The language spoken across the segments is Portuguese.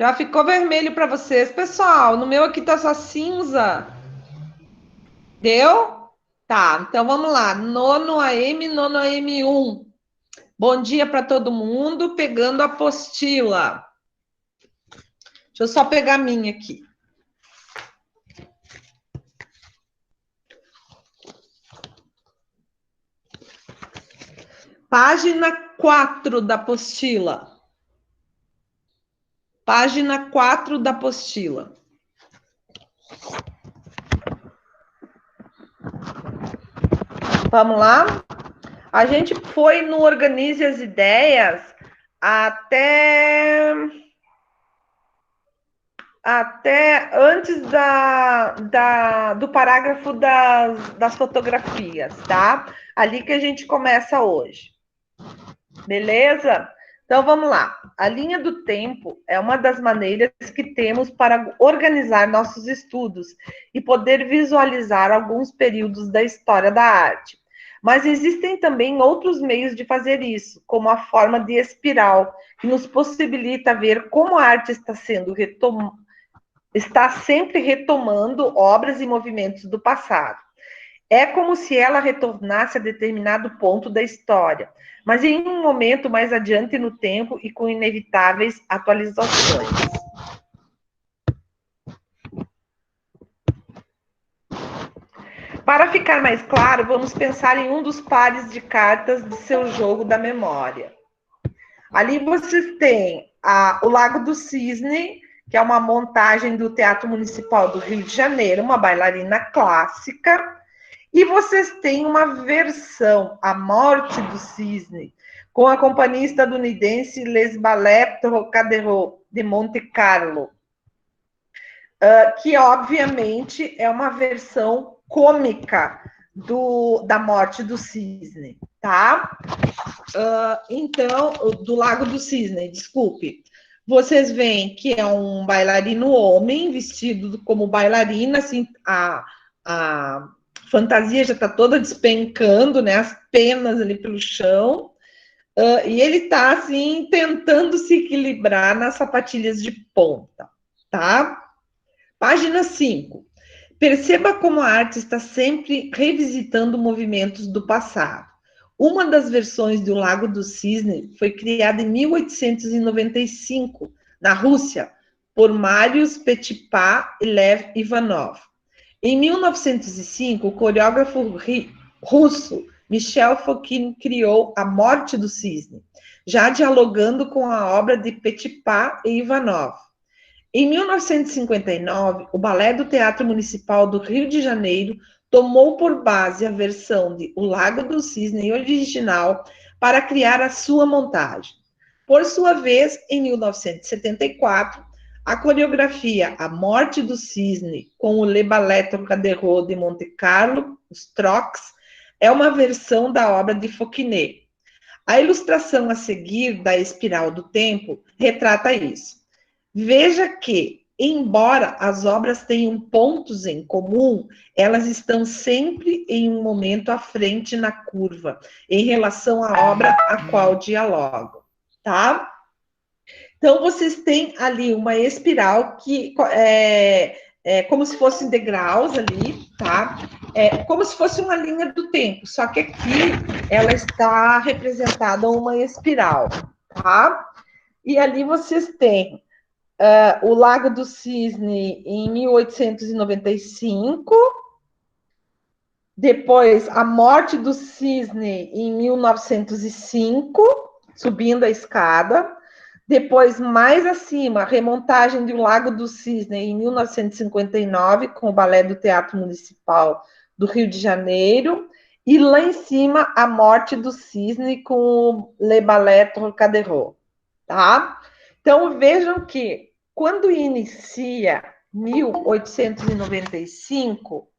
Já ficou vermelho para vocês, pessoal? No meu aqui tá só cinza. Deu? Tá, então vamos lá. Nono AM, nono AM1. Bom dia para todo mundo. Pegando a apostila. Deixa eu só pegar a minha aqui. Página 4 da apostila. Página 4 da apostila. Vamos lá? A gente foi no Organize as Ideias até antes do parágrafo das fotografias, tá? Ali que a gente começa hoje. Beleza? Então vamos lá. A linha do tempo é uma das maneiras que temos para organizar nossos estudos e poder visualizar alguns períodos da história da arte. Mas existem também outros meios de fazer isso, como a forma de espiral, que nos possibilita ver como a arte está sempre retomando obras e movimentos do passado. É como se ela retornasse a determinado ponto da história, mas em um momento mais adiante no tempo e com inevitáveis atualizações. Para ficar mais claro, vamos pensar em um dos pares de cartas de seu jogo da memória. Ali vocês têm o Lago do Cisne, que é uma montagem do Teatro Municipal do Rio de Janeiro, uma bailarina clássica. E vocês têm uma versão, A Morte do Cisne, com a companhia estadunidense Les Ballets Trocadero de Monte Carlo, que obviamente é uma versão cômica da Morte do Cisne, tá? Então, do Lago do Cisne, desculpe. Vocês veem que é um bailarino homem vestido como bailarina, assim, a fantasia já está toda despencando, né? As penas ali pelo chão. E ele está, assim, tentando se equilibrar nas sapatilhas de ponta, tá? Página 5. Perceba como a arte está sempre revisitando movimentos do passado. Uma das versões do Lago do Cisne foi criada em 1895, na Rússia, por Marius Petipa e Lev Ivanov. Em 1905, o coreógrafo russo Michel Fokine criou A Morte do Cisne, já dialogando com a obra de Petipa e Ivanov. Em 1959, o Balé do Teatro Municipal do Rio de Janeiro tomou por base a versão de O Lago do Cisne original para criar a sua montagem. Por sua vez, em 1974, a coreografia A Morte do Cisne, com o Le Ballet Trocadero de Monte Carlo, os Trocs, é uma versão da obra de Fokine. A ilustração a seguir da Espiral do Tempo retrata isso. Veja que, embora as obras tenham pontos em comum, elas estão sempre em um momento à frente na curva, em relação à obra a qual dialogam, tá? Então, vocês têm ali uma espiral que é como se fossem degraus ali, tá? É como se fosse uma linha do tempo, só que aqui ela está representada uma espiral, tá? E ali vocês têm o Lago do Cisne em 1895, depois a Morte do Cisne em 1905, subindo a escada, depois mais acima, a remontagem do Lago do Cisne em 1959, com o Balé do Teatro Municipal do Rio de Janeiro, e lá em cima, a Morte do Cisne com o Le Ballet Trocadero, tá? Então, vejam que quando inicia 1895,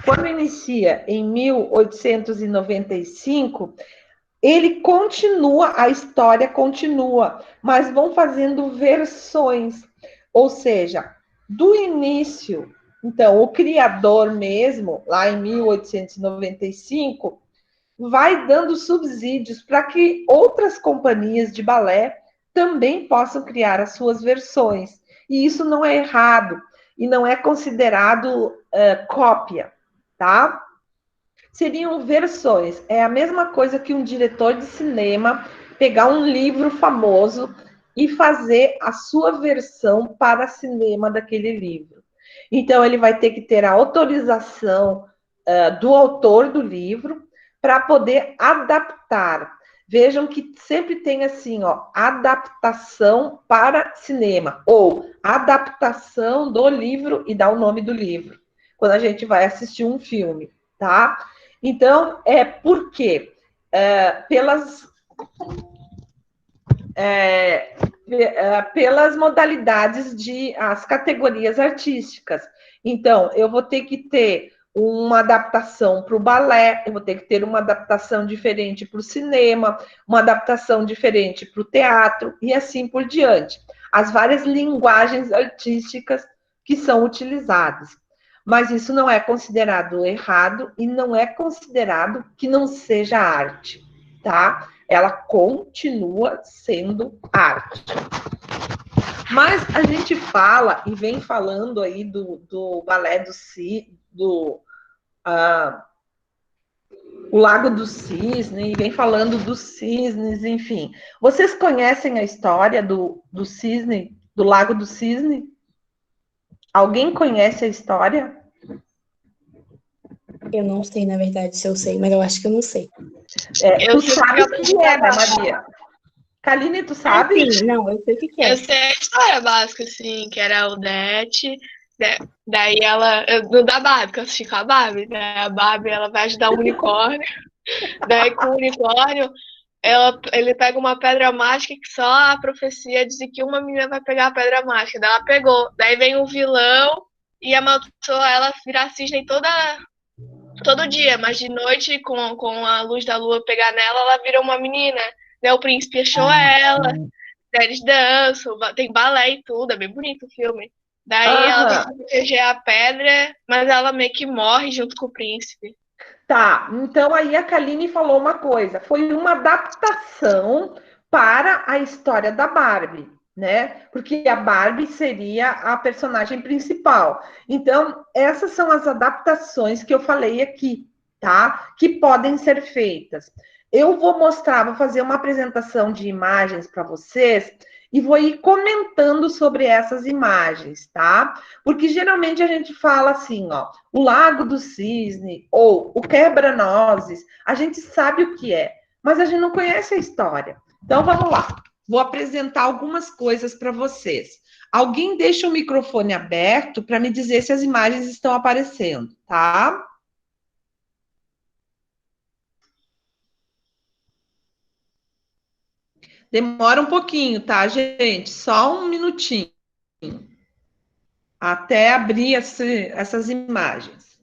quando inicia em 1895, ele continua, a história continua, mas vão fazendo versões, ou seja, do início, então, o criador mesmo, lá em 1895, vai dando subsídios para que outras companhias de balé também possam criar as suas versões. E isso não é errado e não é considerado cópia, tá? Seriam versões. É a mesma coisa que um diretor de cinema pegar um livro famoso e fazer a sua versão para cinema daquele livro. Então, ele vai ter que ter a autorização do autor do livro para poder adaptar. Vejam que sempre tem assim, ó, adaptação para cinema, ou adaptação do livro e dá o nome do livro, quando a gente vai assistir um filme, tá? Então, por quê? Pelas modalidades as categorias artísticas. Então, eu vou ter que ter uma adaptação para o balé, eu vou ter que ter uma adaptação diferente para o cinema, uma adaptação diferente para o teatro e assim por diante. As várias linguagens artísticas que são utilizadas. Mas isso não é considerado errado e não é considerado que não seja arte, tá? Ela continua sendo arte. Mas a gente fala e vem falando aí do balé o Lago do Cisne, e vem falando dos cisnes, enfim. Vocês conhecem a história do cisne, do Lago do Cisne? Alguém conhece a história? Eu não sei, na verdade, se eu sei, mas eu acho que eu não sei. Tu sabe o que é, né, Maria? Kaline, tu sabe? Sim, não, eu sei o que é. Eu sei a história básica, assim, que era a Odete, daí ela, não da Barbie, que eu assisti com a Barbie, né? A Barbie, ela vai ajudar um unicórnio, daí com o unicórnio, ele pega uma pedra mágica que só a profecia diz que uma menina vai pegar a pedra mágica, daí ela pegou, daí vem o vilão e amaldiçoa ela virar cisne todo dia, mas de noite, com a luz da lua pegar nela, ela vira uma menina. Daí o príncipe achou ela, daí eles dançam, tem balé e tudo, é bem bonito o filme. Daí ela tem que proteger a pedra, mas ela meio que morre junto com o príncipe. Tá, então aí a Kaline falou uma coisa, foi uma adaptação para a história da Barbie, né? Porque a Barbie seria a personagem principal. Então, essas são as adaptações que eu falei aqui, tá? Que podem ser feitas. Eu vou mostrar, vou fazer uma apresentação de imagens para vocês e vou ir comentando sobre essas imagens, tá? Porque geralmente a gente fala assim, ó, o Lago do Cisne ou o Quebra-Nozes, a gente sabe o que é, mas a gente não conhece a história. Então vamos lá. Vou apresentar algumas coisas para vocês. Alguém deixa o microfone aberto para me dizer se as imagens estão aparecendo, tá? Demora um pouquinho, tá, gente? Só um minutinho até abrir essas imagens.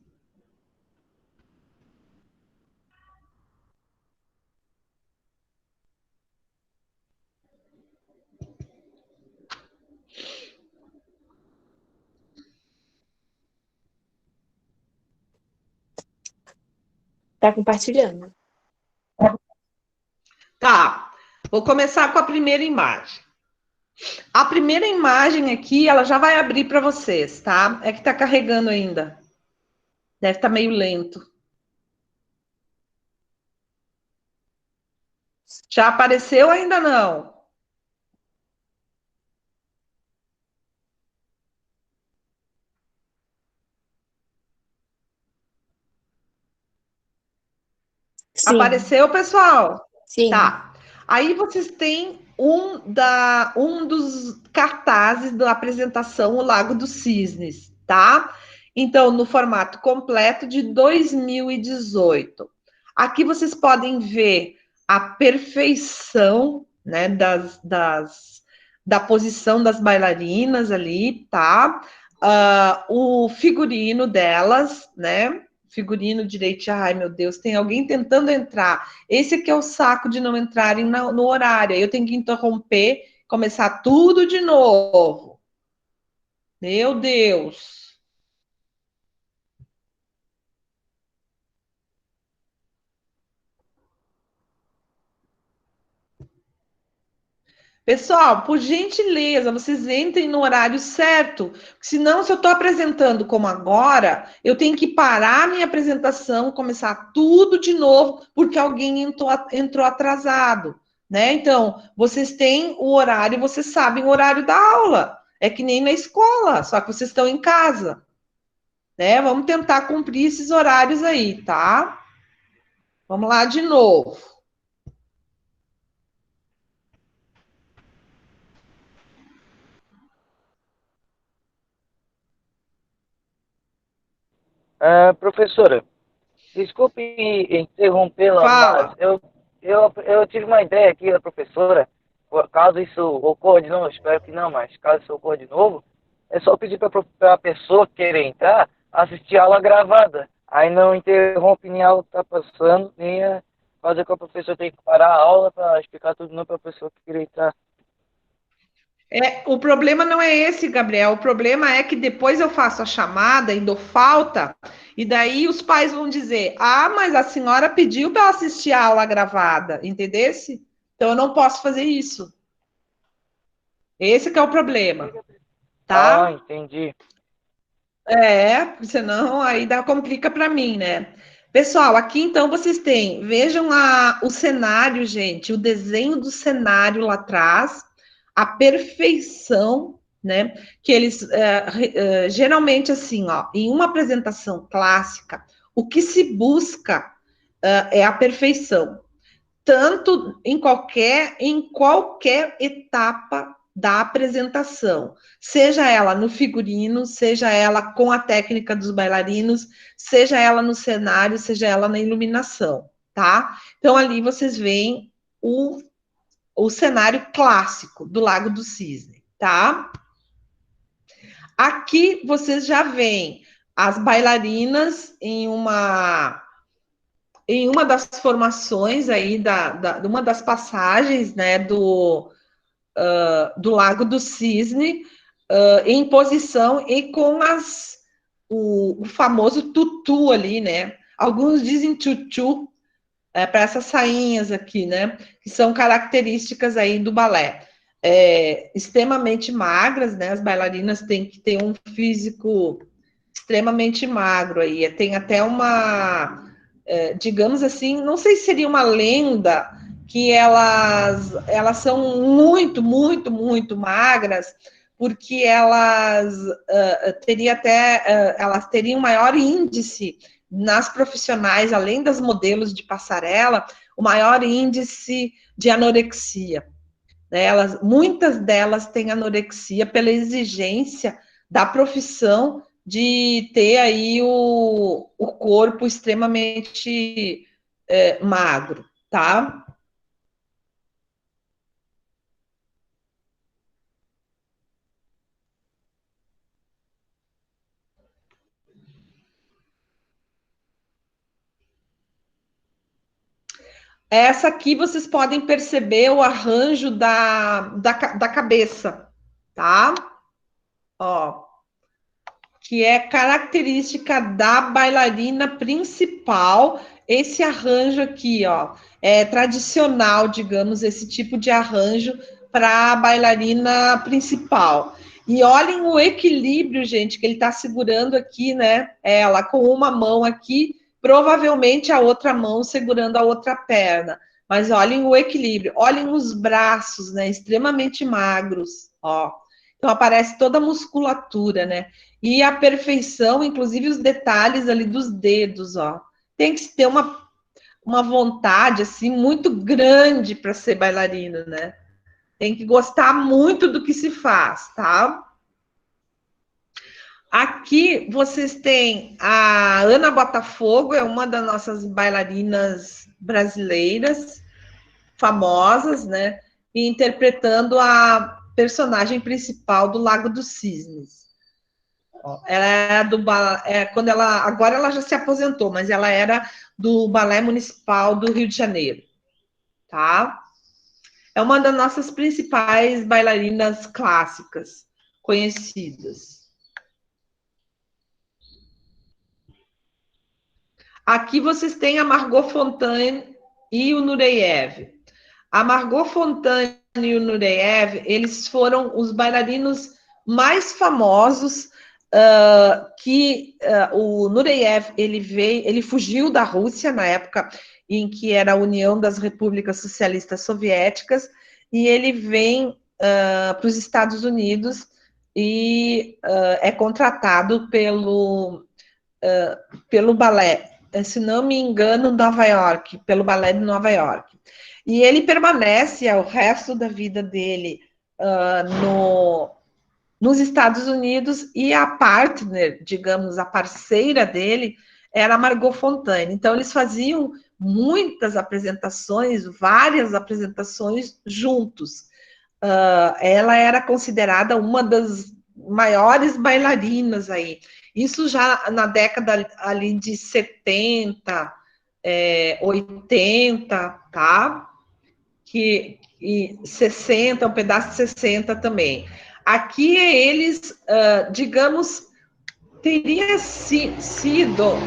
Tá compartilhando. Tá, vou começar com a primeira imagem. A primeira imagem aqui, ela já vai abrir para vocês, tá? É que tá carregando ainda. Deve estar meio lento. Já apareceu ou ainda não? Sim. Apareceu, pessoal? Sim. Tá. Aí vocês têm um dos cartazes da apresentação O Lago dos Cisnes, tá? Então, no formato completo de 2018. Aqui vocês podem ver a perfeição, né, da posição das bailarinas ali, tá? O figurino delas, né? Figurino direito, ai meu Deus, tem alguém tentando entrar. Esse aqui é o saco de não entrarem no horário. Aí eu tenho que interromper, começar tudo de novo. Meu Deus. Pessoal, por gentileza, vocês entrem no horário certo. Senão, se eu estou apresentando como agora, eu tenho que parar a minha apresentação, começar tudo de novo, porque alguém entrou atrasado, né? Então, vocês têm o horário, vocês sabem o horário da aula. É que nem na escola, só que vocês estão em casa, né? Vamos tentar cumprir esses horários aí, tá? Vamos lá de novo. Professora, desculpe interrompê-la, mas Fala. eu tive uma ideia aqui da professora. Caso isso ocorra de novo, espero que não, mas caso isso ocorra de novo, é só pedir para a pessoa que querer entrar assistir a aula gravada. Aí não interrompe nem a aula que está passando, nem fazer com que a professora tenha que parar a aula para explicar tudo de novo para a pessoa que querer entrar. O problema não é esse, Gabriel. O problema é que depois eu faço a chamada e dou falta, e daí os pais vão dizer: Ah, mas a senhora pediu para assistir a aula gravada, entendesse? Então eu não posso fazer isso. Esse que é o problema, Ah, tá? entendi. Porque senão aí dá complica para mim, né? Pessoal, aqui então vocês têm, vejam o cenário, gente, o desenho do cenário lá atrás, a perfeição, né? Que eles geralmente assim, ó, em uma apresentação clássica, o que se busca é a perfeição, tanto em qualquer etapa da apresentação, seja ela no figurino, seja ela com a técnica dos bailarinos, seja ela no cenário, seja ela na iluminação, tá? Então ali vocês veem o cenário clássico do Lago do Cisne, tá? Aqui vocês já veem as bailarinas em uma das formações aí uma das passagens, né, do Lago do Cisne, em posição e com o famoso tutu ali, né? Alguns dizem tutu para essas sainhas aqui, né? Que são características aí do balé. Extremamente magras, né? As bailarinas têm que ter um físico extremamente magro aí. Tem até digamos assim, não sei se seria uma lenda que elas são muito, muito, muito magras, porque elas teriam maior índice nas profissionais, além das modelos de passarela, o maior índice de anorexia. Né? Muitas delas têm anorexia pela exigência da profissão de ter aí o corpo extremamente magro, tá? Essa aqui vocês podem perceber o arranjo da cabeça, tá? Ó, que é característica da bailarina principal. Esse arranjo aqui, ó, é tradicional, digamos, esse tipo de arranjo para a bailarina principal. E olhem o equilíbrio, gente, que ele está segurando aqui, né? Ela com uma mão aqui, provavelmente a outra mão segurando a outra perna. Mas olhem o equilíbrio, olhem os braços, né? Extremamente magros, ó. Então aparece toda a musculatura, né? E a perfeição, inclusive os detalhes ali dos dedos, ó. Tem que ter uma vontade, assim, muito grande para ser bailarina, né? Tem que gostar muito do que se faz, tá? Aqui vocês têm a Ana Botafogo, é uma das nossas bailarinas brasileiras, famosas, né? E interpretando a personagem principal do Lago dos Cisnes. Ela era quando agora ela já se aposentou, mas ela era do Balé Municipal do Rio de Janeiro, tá? É uma das nossas principais bailarinas clássicas conhecidas. Aqui vocês têm a Margot Fonteyn e o Nureyev. A Margot Fonteyn e o Nureyev, eles foram os bailarinos mais famosos o Nureyev, ele fugiu da Rússia na época em que era a União das Repúblicas Socialistas Soviéticas, e ele vem para os Estados Unidos e é contratado pelo balé, se não me engano, Nova York, pelo balé de Nova York. E ele permanece o resto da vida dele nos Estados Unidos, e a partner, digamos, a parceira dele, era a Margot Fonteyn. Então, eles faziam muitas apresentações, várias apresentações juntos. Ela era considerada uma das maiores bailarinas aí. Isso já na década ali de 70, 80, tá? E 60, um pedaço de 60 também. Aqui eles, digamos, teria sido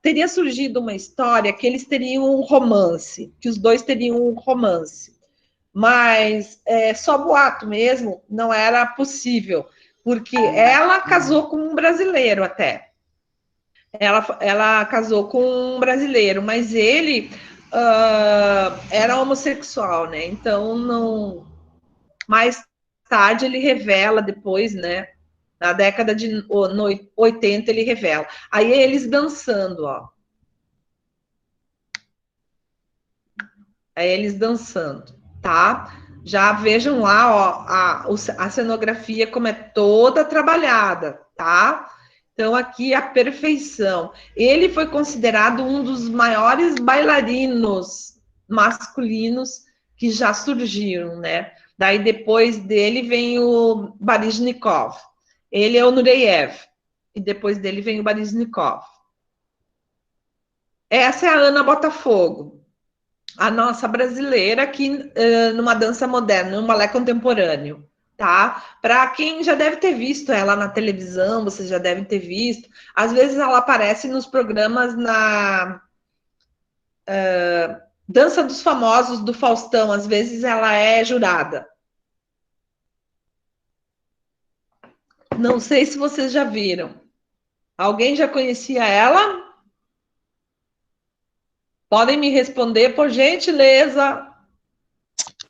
teria surgido uma história que eles teriam um romance, que os dois teriam um romance, mas só boato mesmo, não era possível, porque ela casou com um brasileiro até. Ela casou com um brasileiro, mas ele era homossexual, né? Então, não. Mais tarde ele revela, depois, né? Na década de 80 ele revela. Aí eles dançando, ó. Aí eles dançando, tá? Já vejam lá, ó, a cenografia como é toda trabalhada, tá? Então, aqui a perfeição. Ele foi considerado um dos maiores bailarinos masculinos que já surgiram, né? Daí, depois dele, vem o Baryshnikov. Ele é o Nureyev. E depois dele vem o Baryshnikov. Essa é a Ana Botafogo, a nossa brasileira aqui numa dança moderna, num balé contemporâneo. Tá? Para quem já deve ter visto ela na televisão, vocês já devem ter visto. Às vezes ela aparece nos programas na Dança dos Famosos do Faustão, às vezes ela é jurada. Não sei se vocês já viram. Alguém já conhecia ela? Podem me responder, por gentileza.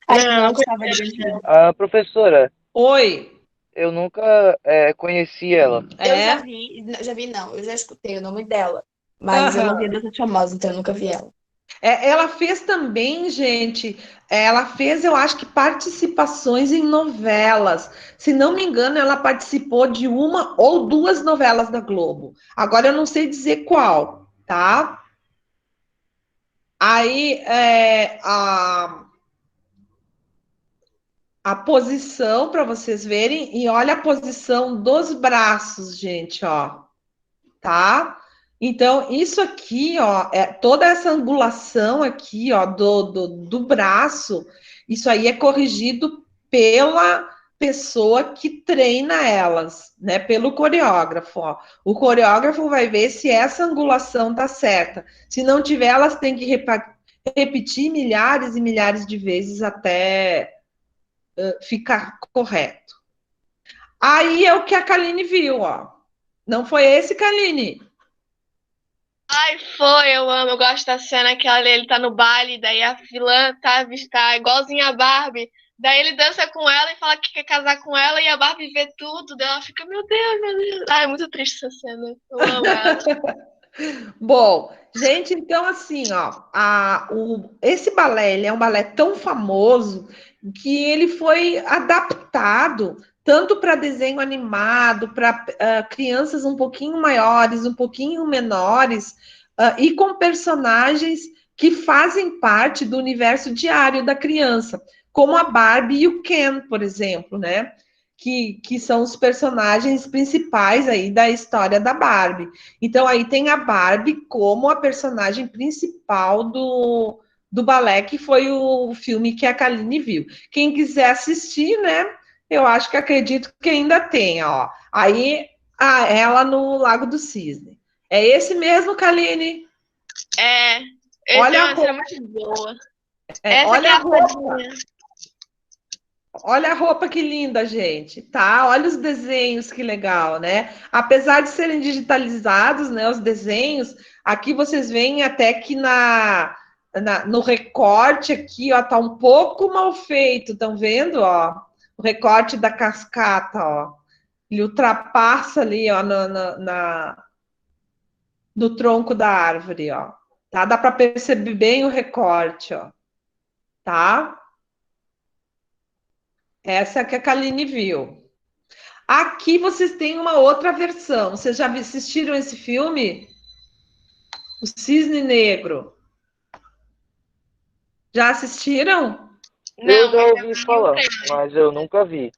Acho que não estava divertido. Professora. Oi. Eu nunca conheci ela. Eu já vi não, eu já escutei o nome dela, mas eu não vi dança famosa, então eu nunca vi ela. Ela fez também, gente, ela fez, eu acho que, participações em novelas. Se não me engano, ela participou de uma ou duas novelas da Globo. Agora eu não sei dizer qual, tá? Aí, a posição, para vocês verem, e olha a posição dos braços, gente, ó, tá? Então, isso aqui, ó, toda essa angulação aqui, ó, do braço, isso aí é corrigido pela pessoa que treina elas, né? Pelo coreógrafo, ó. O coreógrafo vai ver se essa angulação tá certa. Se não tiver, elas têm que repetir milhares e milhares de vezes até ficar correto. Aí é o que a Kaline viu, ó. Não foi esse, Kaline? Ai, foi, eu amo, eu gosto da cena que ele tá no baile, daí a vilã tá igualzinha a Barbie, daí ele dança com ela e fala que quer casar com ela, e a Barbie vê tudo, daí ela fica, meu Deus, meu Deus. Ai, é muito triste essa cena, eu amo ela. Bom, gente, então assim, ó, esse balé, ele é um balé tão famoso que ele foi adaptado tanto para desenho animado, para crianças um pouquinho maiores, um pouquinho menores, e com personagens que fazem parte do universo diário da criança, como a Barbie e o Ken, por exemplo, né? Que são os personagens principais aí da história da Barbie. Então, aí tem a Barbie como a personagem principal do balé, que foi o filme que a Kaline viu. Quem quiser assistir, né? Eu acho que acredito que ainda tem, ó. Aí, ela no Lago do Cisne. É esse mesmo, Kaline? Olha, Olha uma cena muito boa. Essa aqui Olha é a a roupa. fadinha. Olha a roupa que linda, gente, tá? Olha os desenhos, que legal, né? Apesar de serem digitalizados, né, os desenhos, aqui vocês veem até que no recorte aqui, ó, tá um pouco mal feito, estão vendo, ó? O recorte da cascata, ó. Ele ultrapassa ali, ó, no tronco da árvore, ó. Tá? Dá para perceber bem o recorte, ó. Tá? Essa é que a Kaline viu. Aqui vocês têm uma outra versão. Vocês já assistiram esse filme? O Cisne Negro. Já assistiram? Eu Não, já mas eu ouvi vi o falar, trailer. mas eu nunca vi.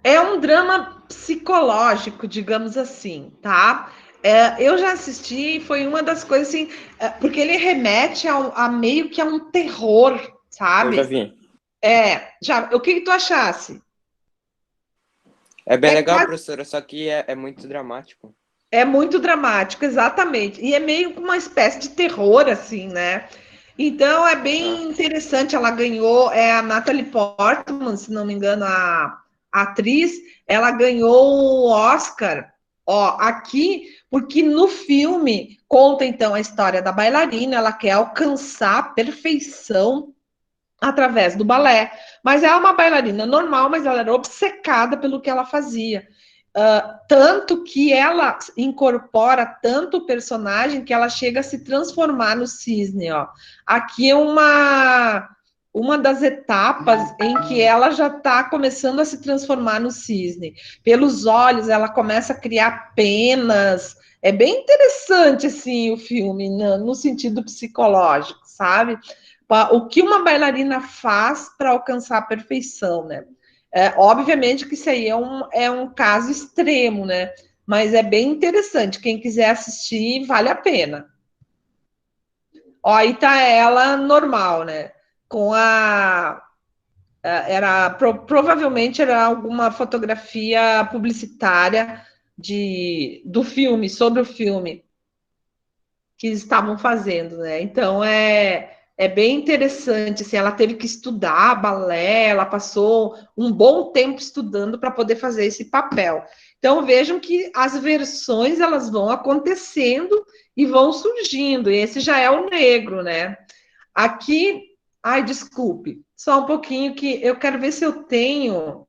É um drama psicológico, digamos assim, tá? Eu já assisti e foi uma das coisas assim, porque ele remete a meio que a um terror, Eu já sabe? vi. O que tu achasse? É bem É legal, quase professora, só que é muito dramático. É muito dramático, exatamente. E é meio que uma espécie de terror, assim, né? Então é Ah, bem interessante. Ela ganhou, é a Natalie Portman, se não me engano, a atriz, ela ganhou o Oscar, ó, aqui, porque no filme conta então a história da bailarina, ela quer alcançar a perfeição através do balé. Mas ela é uma bailarina normal, mas ela era obcecada pelo que ela fazia. Tanto que ela incorpora tanto o personagem que ela chega a se transformar no cisne. Ó. Aqui é uma das etapas em que ela já está começando a se transformar no cisne. Pelos olhos, ela começa a criar penas. É bem interessante assim, o filme, no sentido psicológico, sabe? O que uma bailarina faz para alcançar a perfeição, né? Obviamente que isso aí é um caso extremo, né? Mas é bem interessante. Quem quiser assistir, vale a pena. Ó, aí tá ela normal, né? Com provavelmente era alguma fotografia publicitária do filme, sobre o filme que eles estavam fazendo, né? Então é bem interessante. Assim, ela teve que estudar balé, ela passou um bom tempo estudando para poder fazer esse papel. Então vejam que as versões elas vão acontecendo e vão surgindo. E esse já é o negro, né? Aqui, ai, desculpe, só um pouquinho que eu quero ver se eu tenho.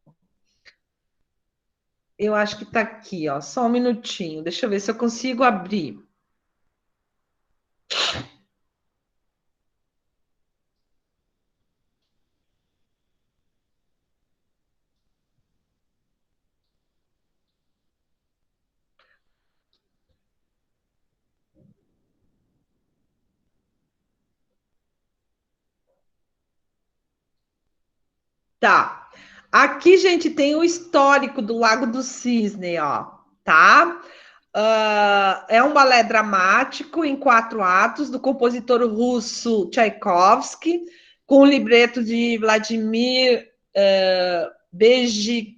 Eu acho que está aqui, ó. Só um minutinho. Deixa eu ver se eu consigo abrir. Tá. Aqui, gente, tem o histórico do Lago do Cisne, ó, tá? É um balé dramático em 4 atos do compositor russo Tchaikovsky, com o libreto de Vladimir Bezhitchev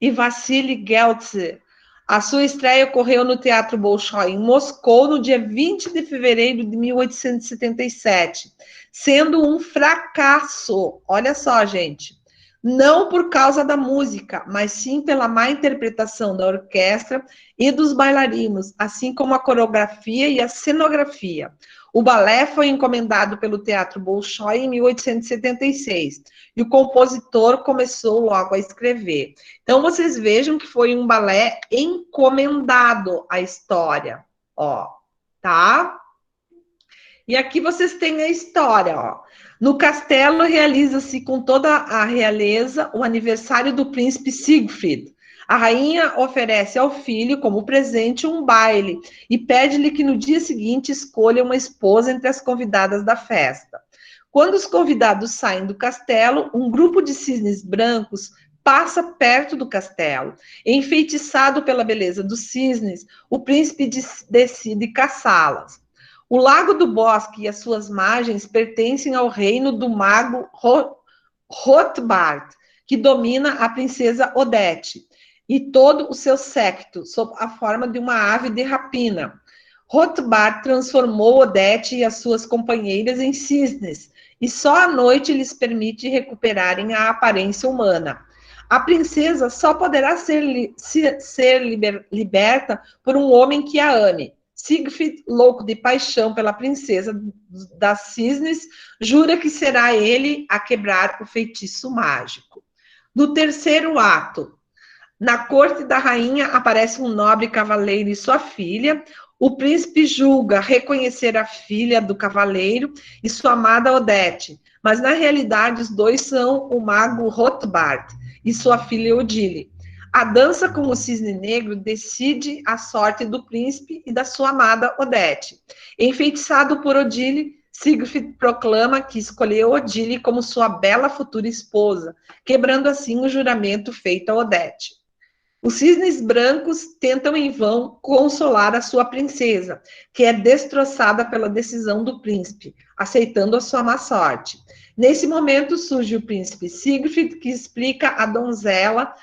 e Vassily Geltsev. A sua estreia ocorreu no Teatro Bolshoi, em Moscou, no dia 20 de fevereiro de 1877, sendo um fracasso. Olha só, gente. Não por causa da música, mas sim pela má interpretação da orquestra e dos bailarinos, assim como a coreografia e a cenografia. O balé foi encomendado pelo Teatro Bolshoi em 1876 e o compositor começou logo a escrever. Então, vocês vejam que foi um balé encomendado à história, ó, tá? E aqui vocês têm a história, ó. No castelo realiza-se com toda a realeza o aniversário do príncipe Siegfried. A rainha oferece ao filho, como presente, um baile e pede-lhe que no dia seguinte escolha uma esposa entre as convidadas da festa. Quando os convidados saem do castelo, um grupo de cisnes brancos passa perto do castelo. Enfeitiçado pela beleza dos cisnes, o príncipe decide caçá-las. O Lago do Bosque e as suas margens pertencem ao reino do mago Rothbard, que domina a princesa Odete e todo o seu séquito, sob a forma de uma ave de rapina. Rothbard transformou Odete e as suas companheiras em cisnes, e só à noite lhes permite recuperarem a aparência humana. A princesa só poderá ser liberta por um homem que a ame. Siegfried, louco de paixão pela princesa das cisnes, jura que será ele a quebrar o feitiço mágico. No terceiro ato, na corte da rainha aparece um nobre cavaleiro e sua filha. O príncipe julga reconhecer a filha do cavaleiro e sua amada Odete, mas na realidade os dois são o mago Rothbard e sua filha Odile. A dança com o cisne negro decide a sorte do príncipe e da sua amada Odete. Enfeitiçado por Odile, Siegfried proclama que escolheu Odile como sua bela futura esposa, quebrando assim o juramento feito a Odete. Os cisnes brancos tentam em vão consolar a sua princesa, que é destroçada pela decisão do príncipe, aceitando a sua má sorte. Nesse momento surge o príncipe Siegfried, que explica à donzela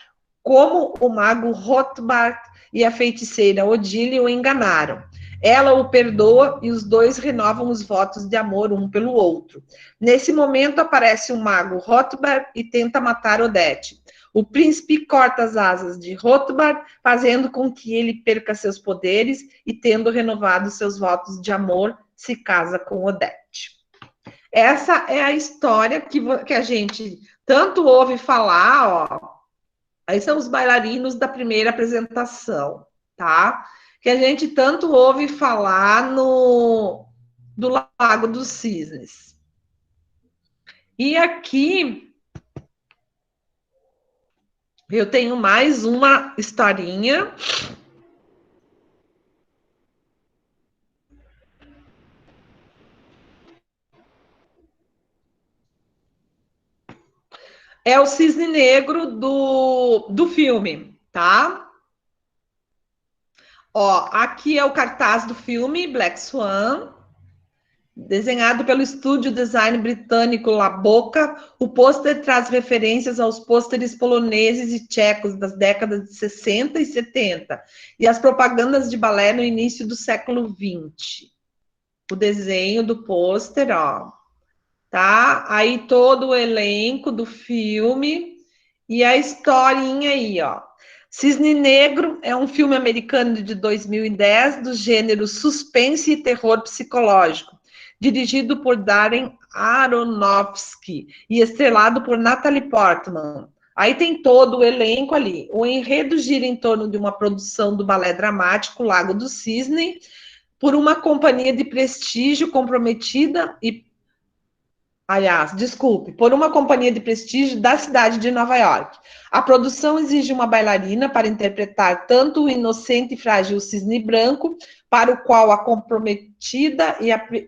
como o mago Rothbard e a feiticeira Odile o enganaram. Ela o perdoa e os dois renovam os votos de amor um pelo outro. Nesse momento aparece o mago Rothbard e tenta matar Odete. O príncipe corta as asas de Rothbard, fazendo com que ele perca seus poderes e, tendo renovado seus votos de amor, se casa com Odete. Essa é a história que a gente tanto ouve falar, ó. Aí são os bailarinos da primeira apresentação, tá? Que a gente tanto ouve falar do Lago dos Cisnes. E aqui eu tenho mais uma historinha. É o cisne negro do filme, tá? Ó, aqui é o cartaz do filme Black Swan, desenhado pelo estúdio design britânico La Boca. O pôster traz referências aos pôsteres poloneses e tchecos das décadas de 60 e 70 e as propagandas de balé no início do século 20. O desenho do pôster, ó, tá? Aí todo o elenco do filme e a historinha aí, ó. Cisne Negro é um filme americano de 2010 do gênero suspense e terror psicológico, dirigido por Darren Aronofsky e estrelado por Natalie Portman. Aí tem todo o elenco ali. O enredo gira em torno de uma produção do balé dramático Lago do Cisne por uma companhia de prestígio comprometida por uma companhia de prestígio da cidade de Nova York. A produção exige uma bailarina para interpretar tanto o inocente e frágil cisne branco, para o qual a comprometida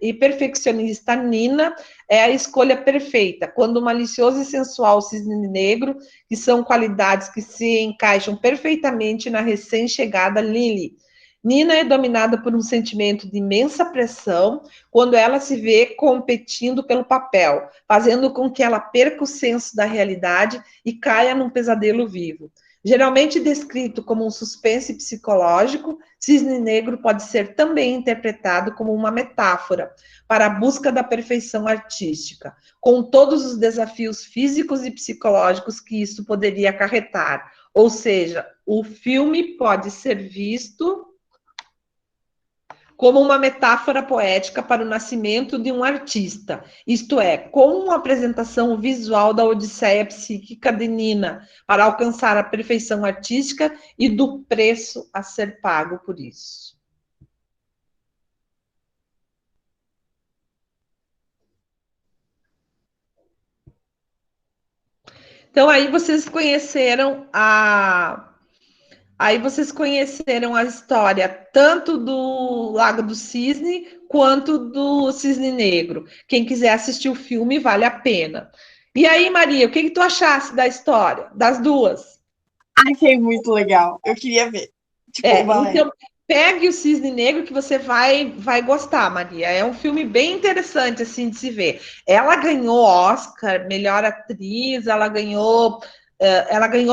e perfeccionista Nina é a escolha perfeita, quando o malicioso e sensual cisne negro, que são qualidades que se encaixam perfeitamente na recém-chegada Lily. Nina é dominada por um sentimento de imensa pressão quando ela se vê competindo pelo papel, fazendo com que ela perca o senso da realidade e caia num pesadelo vivo. Geralmente descrito como um suspense psicológico, Cisne Negro pode ser também interpretado como uma metáfora para a busca da perfeição artística, com todos os desafios físicos e psicológicos que isso poderia acarretar. Ou seja, o filme pode ser visto como uma metáfora poética para o nascimento de um artista, isto é, com uma apresentação visual da odisseia psíquica de Nina, para alcançar a perfeição artística e do preço a ser pago por isso. Então, aí vocês conheceram a história tanto do Lago do Cisne quanto do Cisne Negro. Quem quiser assistir o filme, vale a pena. E aí, Maria, o que tu achasse da história, das duas? Achei muito legal. Eu queria ver. Tipo, então, pegue o Cisne Negro que você vai gostar, Maria. É um filme bem interessante assim de se ver. Ela ganhou Oscar, melhor atriz, ela ganhou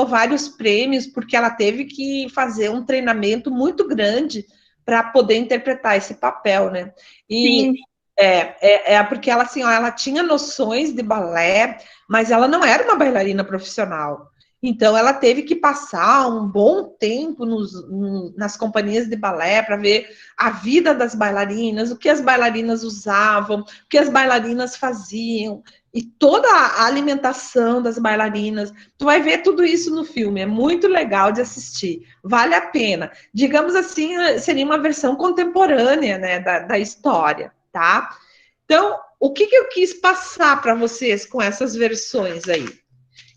vários prêmios porque ela teve que fazer um treinamento muito grande para poder interpretar esse papel, né? Sim. Porque ela, assim, ó, ela tinha noções de balé, mas ela não era uma bailarina profissional. Então, ela teve que passar um bom tempo nas companhias de balé para ver a vida das bailarinas, o que as bailarinas usavam, o que as bailarinas faziam, e toda a alimentação das bailarinas. Tu vai ver tudo isso no filme, é muito legal de assistir, vale a pena. Digamos assim, seria uma versão contemporânea, né, da história, tá? Então, o que eu quis passar para vocês com essas versões aí?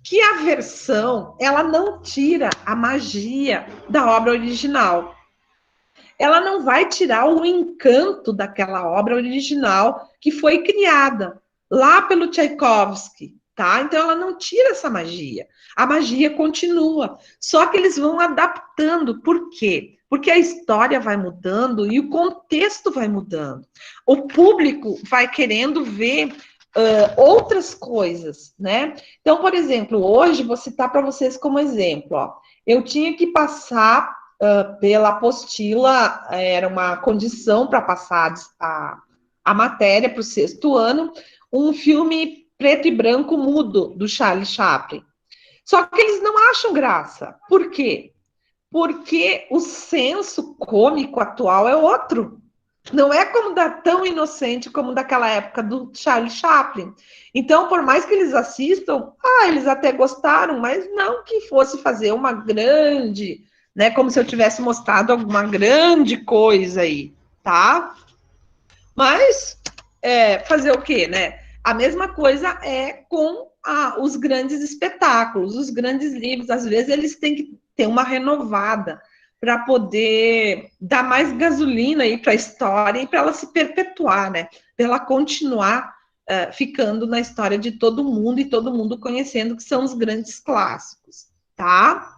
Que a versão, ela não tira a magia da obra original. Ela não vai tirar o encanto daquela obra original que foi criada lá pelo Tchaikovsky, tá? Então ela não tira essa magia. A magia continua. Só que eles vão adaptando. Por quê? Porque a história vai mudando e o contexto vai mudando. O público vai querendo ver outras coisas, né? Então, por exemplo, hoje vou citar para vocês como exemplo, ó, eu tinha que passar pela apostila, era uma condição para passar a matéria para o 6º ano, um filme preto e branco mudo do Charlie Chaplin. Só que eles não acham graça. Por quê? Porque o senso cômico atual é outro. Não é como tão inocente como daquela época do Charlie Chaplin. Então, por mais que eles assistam, eles até gostaram, mas não que fosse fazer uma grande, né? Como se eu tivesse mostrado alguma grande coisa aí, tá? Mas fazer o quê, né? A mesma coisa é com os grandes espetáculos, os grandes livros. Às vezes eles têm que ter uma renovada para poder dar mais gasolina aí para a história e para ela se perpetuar, né? Para ela continuar ficando na história de todo mundo e todo mundo conhecendo que são os grandes clássicos, tá?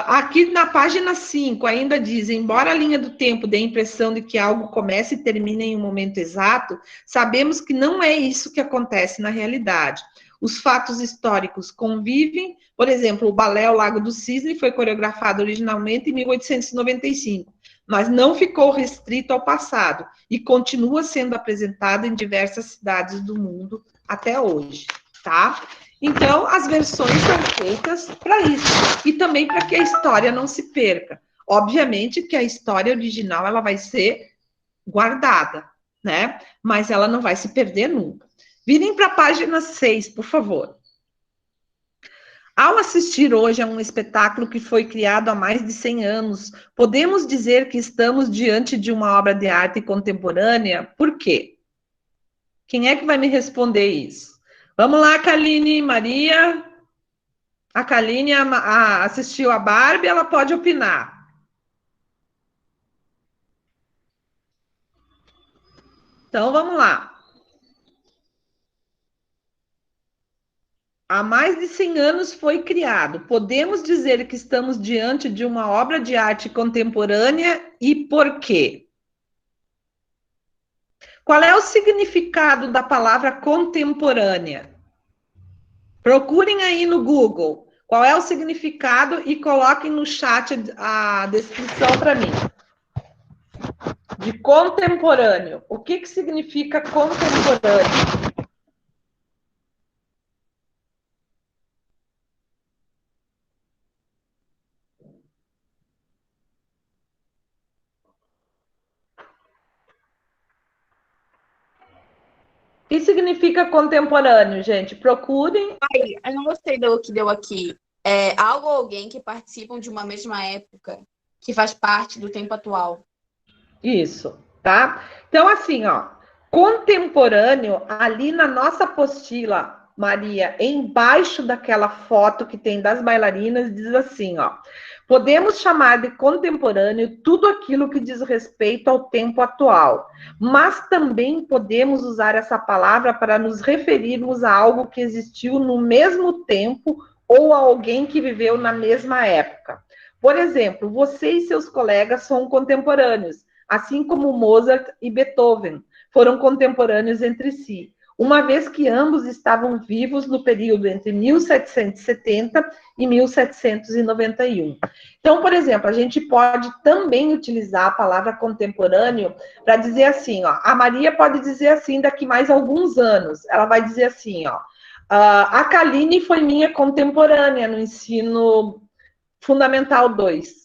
Aqui na página 5 ainda diz, embora a linha do tempo dê a impressão de que algo começa e termina em um momento exato, sabemos que não é isso que acontece na realidade. Os fatos históricos convivem, por exemplo, o balé O Lago do Cisne foi coreografado originalmente em 1895, mas não ficou restrito ao passado e continua sendo apresentado em diversas cidades do mundo até hoje, tá? Então, as versões são feitas para isso e também para que a história não se perca. Obviamente que a história original ela vai ser guardada, né? Mas ela não vai se perder nunca. Virem para a página 6, por favor. Ao assistir hoje a um espetáculo que foi criado há mais de 100 anos, podemos dizer que estamos diante de uma obra de arte contemporânea? Por quê? Quem é que vai me responder isso? Vamos lá, Kaline, Maria. A Kaline assistiu a Barbie, ela pode opinar. Então, vamos lá. Há mais de 100 anos foi criado. Podemos dizer que estamos diante de uma obra de arte contemporânea e por quê? Qual é o significado da palavra contemporânea? Procurem aí no Google qual é o significado e coloquem no chat a descrição para mim. De contemporâneo. O que significa contemporâneo? O que significa contemporâneo, gente? Procurem. Eu não gostei do que deu aqui. É algo ou alguém que participam de uma mesma época, que faz parte do tempo atual. Isso, tá? Então, assim, ó, contemporâneo, ali na nossa apostila, Maria, embaixo daquela foto que tem das bailarinas, diz assim, ó, podemos chamar de contemporâneo tudo aquilo que diz respeito ao tempo atual, mas também podemos usar essa palavra para nos referirmos a algo que existiu no mesmo tempo ou a alguém que viveu na mesma época. Por exemplo, você e seus colegas são contemporâneos, assim como Mozart e Beethoven foram contemporâneos entre si. uma vez que ambos estavam vivos no período entre 1770 e 1791. Então, por exemplo, a gente pode também utilizar a palavra contemporâneo para dizer assim, ó, a Maria pode dizer assim daqui mais alguns anos, ela vai dizer assim, ó, a Kaline foi minha contemporânea no ensino fundamental 2.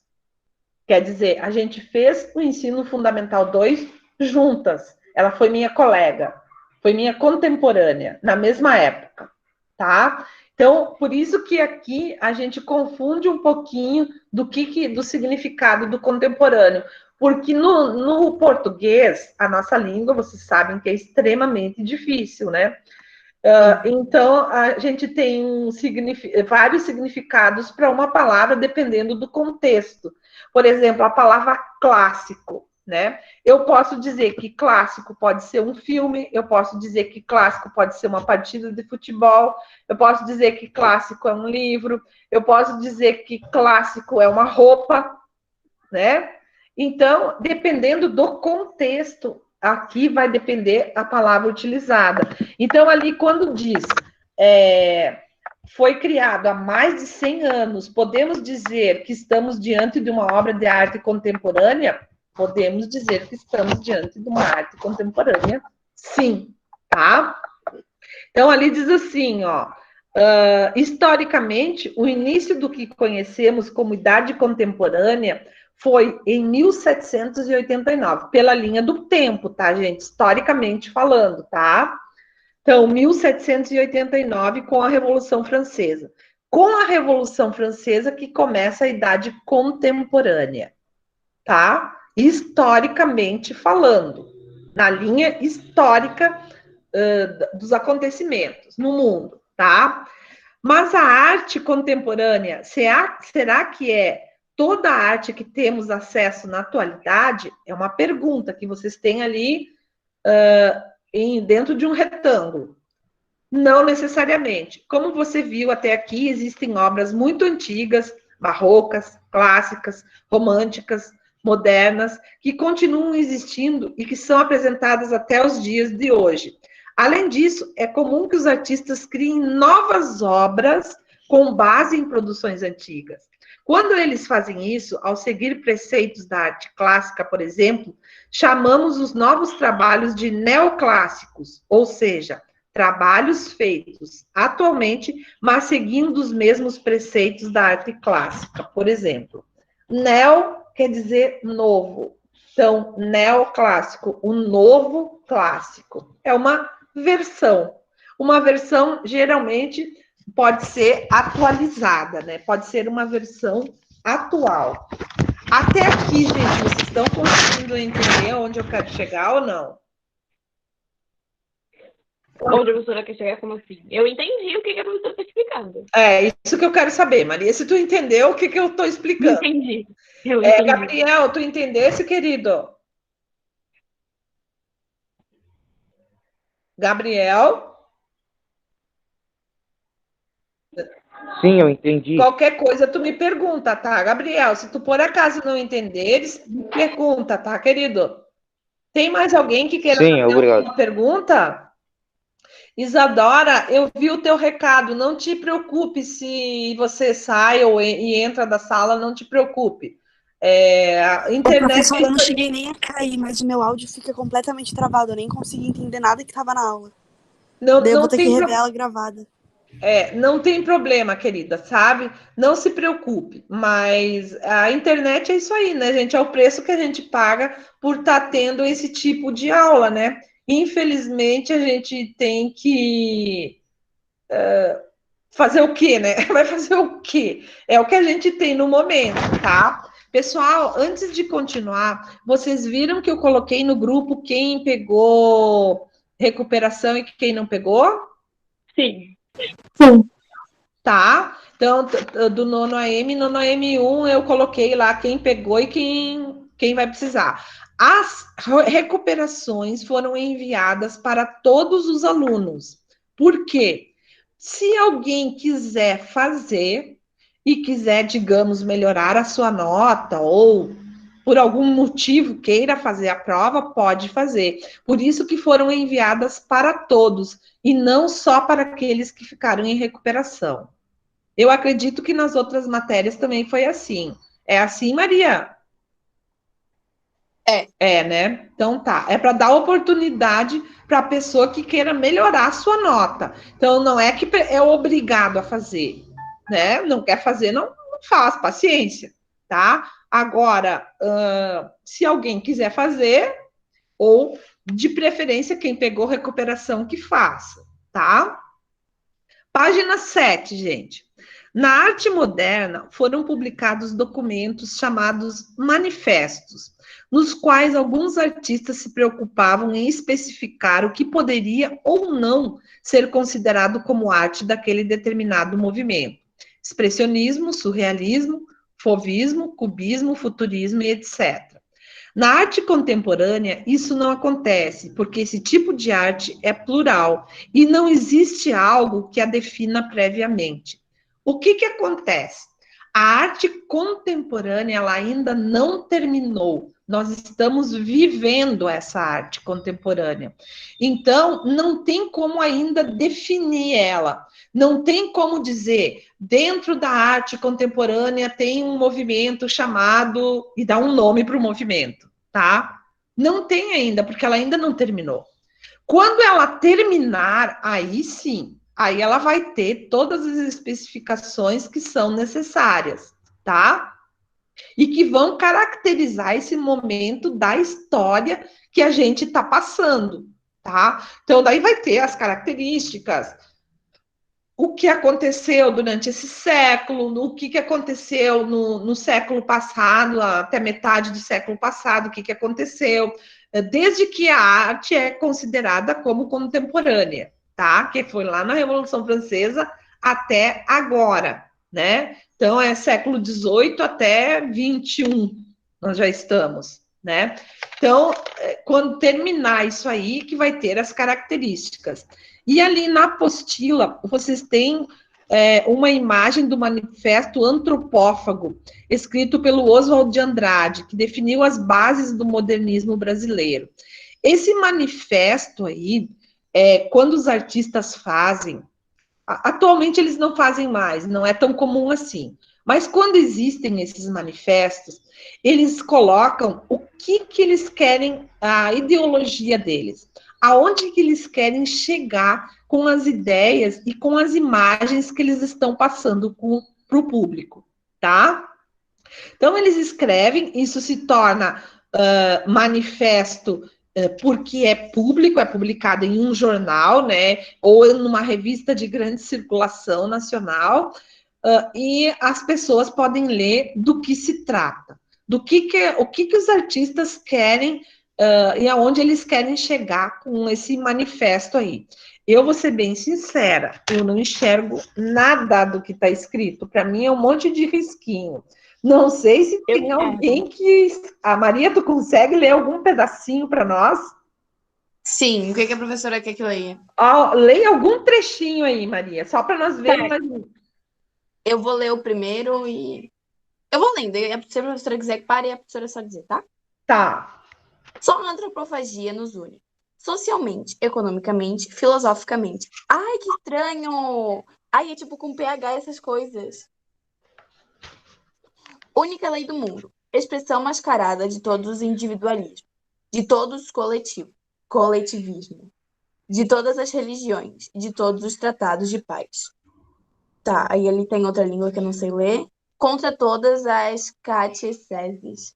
Quer dizer, a gente fez o ensino fundamental 2 juntas. Ela foi minha colega, foi minha contemporânea, na mesma época, tá? Então, por isso que aqui a gente confunde um pouquinho do significado do contemporâneo, porque no português, a nossa língua, vocês sabem que é extremamente difícil, né? Então, a gente tem vários significados para uma palavra, dependendo do contexto. Por exemplo, a palavra clássico, né? Eu posso dizer que clássico pode ser um filme, eu posso dizer que clássico pode ser uma partida de futebol, eu posso dizer que clássico é um livro, eu posso dizer que clássico é uma roupa, né? Então, dependendo do contexto, aqui vai depender a palavra utilizada. Então, ali, quando diz foi criado há mais de 100 anos, podemos dizer que estamos diante de uma obra de arte contemporânea? Podemos dizer que estamos diante de uma arte contemporânea, sim, tá? Então, ali diz assim, ó, historicamente, o início do que conhecemos como idade contemporânea foi em 1789, pela linha do tempo, tá, gente? Historicamente falando, tá? Então, 1789, com a Revolução Francesa. Com a Revolução Francesa que começa a idade contemporânea, tá? Historicamente falando, na linha histórica dos acontecimentos no mundo, tá? Mas a arte contemporânea, será que é toda a arte que temos acesso na atualidade? É uma pergunta que vocês têm ali dentro de um retângulo. Não necessariamente. Como você viu até aqui, existem obras muito antigas, barrocas, clássicas, românticas, modernas, que continuam existindo e que são apresentadas até os dias de hoje. Além disso, é comum que os artistas criem novas obras com base em produções antigas. Quando eles fazem isso, ao seguir preceitos da arte clássica, por exemplo, chamamos os novos trabalhos de neoclássicos, ou seja, trabalhos feitos atualmente, mas seguindo os mesmos preceitos da arte clássica. Por exemplo, neo quer dizer novo. Então, neoclássico, o novo clássico. É uma versão. Uma versão, geralmente, pode ser atualizada, né? Pode ser uma versão atual. Até aqui, gente, vocês estão conseguindo entender onde eu quero chegar ou não? Onde a professora quer chegar, como assim? Eu entendi o que a professora está explicando. É isso que eu quero saber, Maria. Se tu entendeu o que eu estou explicando. Entendi. Eu entendi. Gabriel, tu entendesse, querido? Gabriel? Sim, eu entendi. Qualquer coisa tu me pergunta, tá? Gabriel, se tu por acaso não entenderes, me pergunta, tá, querido? Tem mais alguém que queira Sim, fazer obrigado. uma pergunta? Isadora, eu vi o teu recado. Não te preocupe se você sai e entra da sala, não te preocupe. A internet. Professor, eu não cheguei nem a cair, mas o meu áudio fica completamente travado. Eu nem consegui entender nada que estava na aula. Não, Daí eu não vou ter que tem rever ela gravada. não tem problema, querida, sabe? Não se preocupe, mas a internet é isso aí, né, gente? É o preço que a gente paga por estar tendo esse tipo de aula, né? Infelizmente, a gente tem que fazer o quê, né? Vai fazer o quê? É o que a gente tem no momento, tá? Pessoal, antes de continuar, vocês viram que eu coloquei no grupo quem pegou recuperação e quem não pegou? Sim. Tá? Então, do nono AM, nono AM1, eu coloquei lá quem pegou e quem vai precisar. As recuperações foram enviadas para todos os alunos. Por quê? Se alguém quiser fazer e quiser, digamos, melhorar a sua nota ou por algum motivo queira fazer a prova, pode fazer. Por isso que foram enviadas para todos e não só para aqueles que ficaram em recuperação. Eu acredito que nas outras matérias também foi assim. É assim, Maria? É, né? Então tá. É para dar oportunidade para a pessoa que queira melhorar a sua nota. Então não é que é obrigado a fazer, né? Não quer fazer, não faz, paciência, tá? Agora, se alguém quiser fazer, ou de preferência quem pegou recuperação que faça, tá? Página 7, gente. Na arte moderna, foram publicados documentos chamados manifestos, nos quais alguns artistas se preocupavam em especificar o que poderia ou não ser considerado como arte daquele determinado movimento. Expressionismo, surrealismo, fauvismo, cubismo, futurismo e etc. Na arte contemporânea, isso não acontece, porque esse tipo de arte é plural e não existe algo que a defina previamente. O que acontece? A arte contemporânea ela ainda não terminou. Nós estamos vivendo essa arte contemporânea. Então, não tem como ainda definir ela. Não tem como dizer, dentro da arte contemporânea tem um movimento chamado, e dá um nome para o movimento, tá? Não tem ainda, porque ela ainda não terminou. Quando ela terminar, aí sim, aí ela vai ter todas as especificações que são necessárias, tá? E que vão caracterizar esse momento da história que a gente está passando, tá? Então, daí vai ter as características, o que aconteceu durante esse século, o que aconteceu no século passado, até metade do século passado, o que aconteceu, desde que a arte é considerada como contemporânea, tá? Que foi lá na Revolução Francesa até agora, né? Então, é século XVIII até XXI, nós já estamos, né? Então, quando terminar isso aí, que vai ter as características. E ali na apostila, vocês têm uma imagem do Manifesto Antropófago, escrito pelo Oswald de Andrade, que definiu as bases do modernismo brasileiro. Esse manifesto aí, quando os artistas fazem, atualmente eles não fazem mais, não é tão comum assim, mas quando existem esses manifestos, eles colocam o que eles querem, a ideologia deles, aonde que eles querem chegar com as ideias e com as imagens que eles estão passando para o público, tá? Então, eles escrevem, isso se torna manifesto porque é público, é publicado em um jornal, né, ou numa revista de grande circulação nacional, e as pessoas podem ler do que se trata, o que os artistas querem e aonde eles querem chegar com esse manifesto aí. Eu vou ser bem sincera, eu não enxergo nada do que está escrito. Para mim é um monte de risquinho. Não sei se tem alguém que... A Maria, tu consegue ler algum pedacinho para nós? Sim, o que a professora quer que eu leia? Leia algum trechinho aí, Maria, só para nós vermos. Eu vou ler o primeiro e... Eu vou lendo, se a professora quiser que pare, a professora só dizer, tá? Tá. Só a antropofagia nos une. Socialmente, economicamente, filosoficamente. Ai, que estranho! Ai, é tipo com PH essas coisas. Única lei do mundo. Expressão mascarada de todos os individualismos. De todos os coletivismo. De todas as religiões. De todos os tratados de paz. Tá, aí ele tem outra língua que eu não sei ler. Contra todas as catequeses.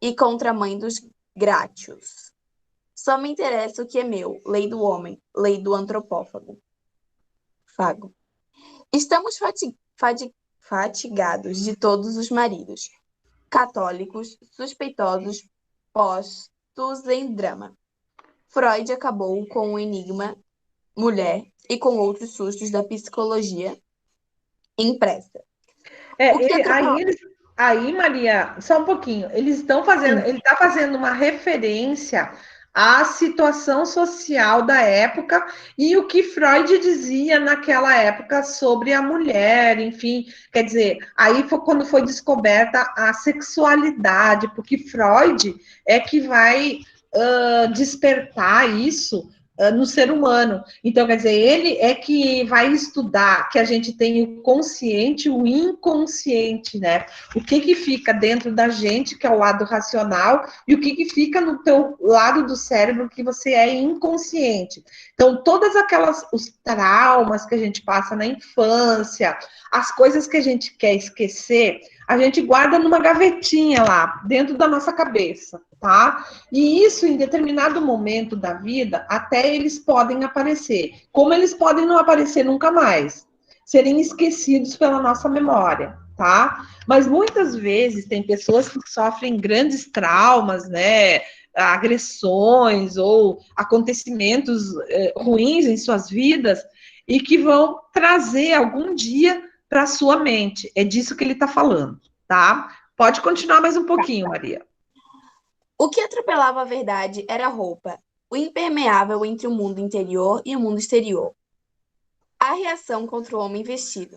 E contra a mãe dos grátios. Só me interessa o que é meu. Lei do homem. Lei do antropófago. Fago. Estamos fatigados de todos os maridos. Católicos, suspeitosos, postos em drama. Freud acabou com o enigma mulher e com outros sustos da psicologia impressa. Aí, Maria, só um pouquinho. Ele está fazendo uma referência a situação social da época e o que Freud dizia naquela época sobre a mulher, enfim, quer dizer, aí foi quando foi descoberta a sexualidade, porque Freud é que vai despertar isso no ser humano. Então, quer dizer, ele é que vai estudar que a gente tem o consciente e o inconsciente, né? O que fica dentro da gente, que é o lado racional, e o que fica no teu lado do cérebro, que você é inconsciente. Então, todas aquelas, os traumas que a gente passa na infância, as coisas que a gente quer esquecer, a gente guarda numa gavetinha lá, dentro da nossa cabeça, tá? E isso, em determinado momento da vida, até eles podem aparecer. Como eles podem não aparecer nunca mais? Serem esquecidos pela nossa memória, tá? Mas muitas vezes tem pessoas que sofrem grandes traumas, né? Agressões ou acontecimentos ruins em suas vidas e que vão trazer algum dia para a sua mente. É disso que ele está falando, tá? Pode continuar mais um pouquinho, Maria. O que atropelava a verdade era a roupa, o impermeável entre o mundo interior e o mundo exterior. A reação contra o homem vestido.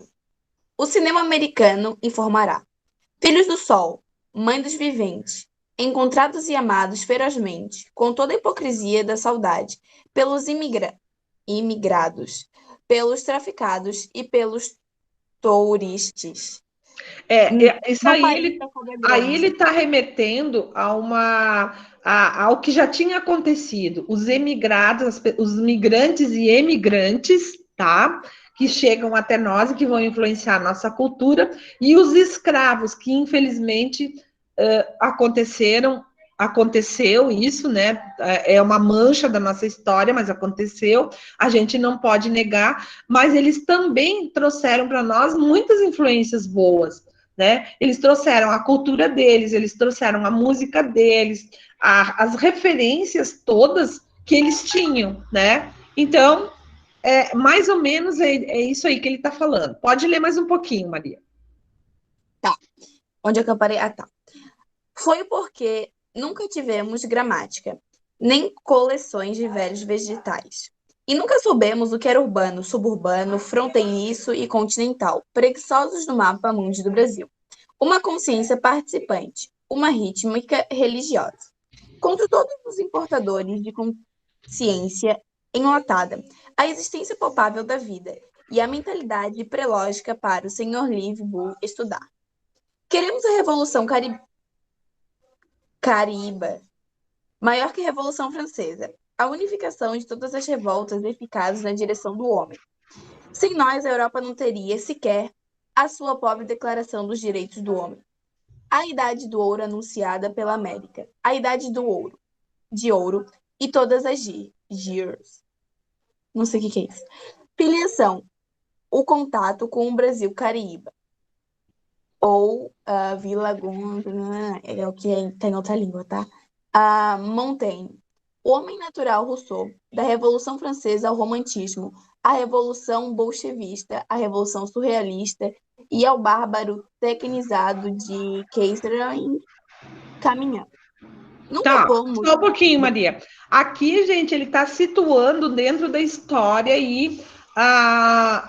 O cinema americano informará. Filhos do sol, mãe dos viventes, encontrados e amados ferozmente, com toda a hipocrisia da saudade, pelos imigrados, pelos traficados e pelos touristas. Isso aí ele está remetendo ao que já tinha acontecido. Os emigrados, os migrantes e emigrantes, tá? Que chegam até nós e que vão influenciar a nossa cultura, e os escravos, que infelizmente aconteceu isso, né? É uma mancha da nossa história, mas aconteceu, a gente não pode negar, mas eles também trouxeram para nós muitas influências boas, né? Eles trouxeram a cultura deles, eles trouxeram a música deles, as referências todas que eles tinham, né? Então, mais ou menos é isso aí que ele está falando. Pode ler mais um pouquinho, Maria. Tá. Onde é que eu parei? Ah, tá. Foi porque nunca tivemos gramática, nem coleções de velhos vegetais. E nunca soubemos o que era urbano, suburbano, fronteiriço e continental, preguiçosos no mapa mundi do Brasil. Uma consciência participante, uma rítmica religiosa. Contra todos os importadores de consciência enlatada, a existência palpável da vida e a mentalidade prelógica para o senhor Livre Bull estudar. Queremos a Revolução Cariba, maior que a Revolução Francesa, a unificação de todas as revoltas eficazes na direção do homem. Sem nós, a Europa não teria sequer a sua pobre Declaração dos Direitos do Homem. A Idade do Ouro anunciada pela América, a Idade de Ouro e todas as years. Não sei o que é isso. Filiação, o contato com o Brasil Caribe. Ou Vila Gonda, é o que tem outra língua, tá? Montaigne, o homem natural Rousseau, da Revolução Francesa ao Romantismo, a Revolução Bolchevista, a Revolução Surrealista e ao bárbaro tecnizado de Kaiserling caminhando. Tá, só um pouquinho, Maria. Aqui, gente, ele está situando dentro da história aí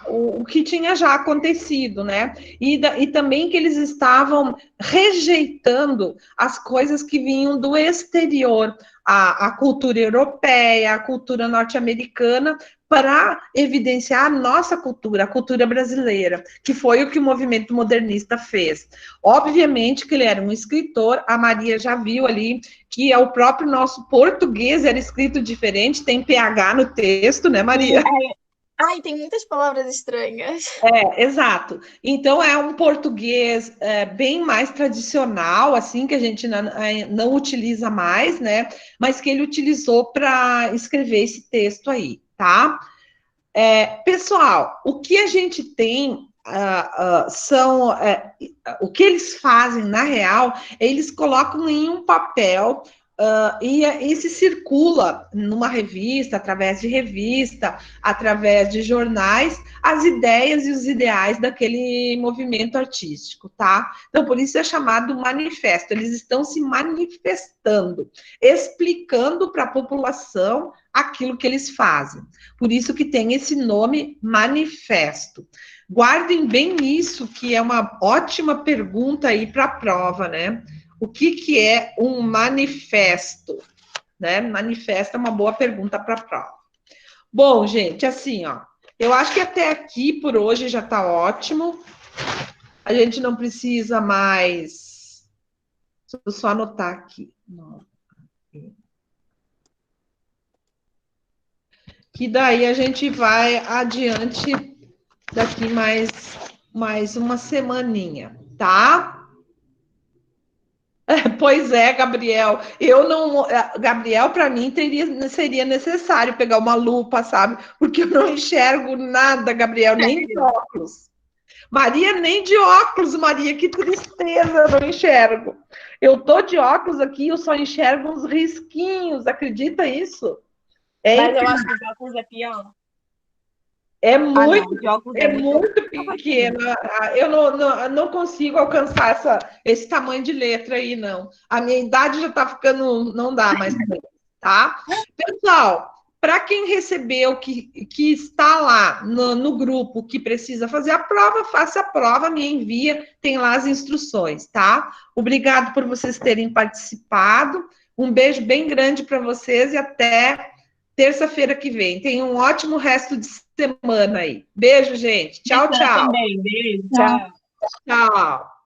o que tinha já acontecido, né? E também que eles estavam rejeitando as coisas que vinham do exterior, a cultura europeia, a cultura norte-americana, para evidenciar a nossa cultura, a cultura brasileira, que foi o que o movimento modernista fez. Obviamente que ele era um escritor, a Maria já viu ali que é o próprio nosso português era escrito diferente, tem PH no texto, né, Maria? Ai, tem muitas palavras estranhas. Exato. Então, é um português bem mais tradicional, assim, que a gente não utiliza mais, né? Mas que ele utilizou para escrever esse texto aí, tá? Pessoal, o que a gente tem o que eles fazem, na real, eles colocam em um papel e se circula numa revista, através de jornais, as ideias e os ideais daquele movimento artístico, tá? Então, por isso é chamado manifesto. Eles estão se manifestando, explicando para a população aquilo que eles fazem. Por isso que tem esse nome manifesto. Guardem bem isso, que é uma ótima pergunta aí para a prova, né? O que é um manifesto? Né? Manifesto é uma boa pergunta para a prova. Bom, gente, assim, ó, eu acho que até aqui por hoje já está ótimo. A gente não precisa mais. Deixa eu só anotar aqui. Que daí a gente vai adiante daqui mais uma semaninha, tá? Pois é, Gabriel. Gabriel, para mim, seria necessário pegar uma lupa, sabe? Porque eu não enxergo nada, Gabriel, nem de óculos. Maria, nem de óculos, Maria, que tristeza, eu não enxergo. Eu tô de óculos aqui, eu só enxergo uns risquinhos, acredita isso? Mas eu acho que os óculos é pior. É muito, não, é muito pequena. Eu não consigo alcançar esse tamanho de letra aí, não. A minha idade já está ficando, não dá mais, tá? Pessoal, para quem recebeu, que está lá no grupo, que precisa fazer a prova, faça a prova, me envia, tem lá as instruções, tá? Obrigado por vocês terem participado. Um beijo bem grande para vocês e até terça-feira que vem. Tenham um ótimo resto de semana aí. Beijo, gente. Tchau, tchau. Também. Beijo. Tchau. Tchau.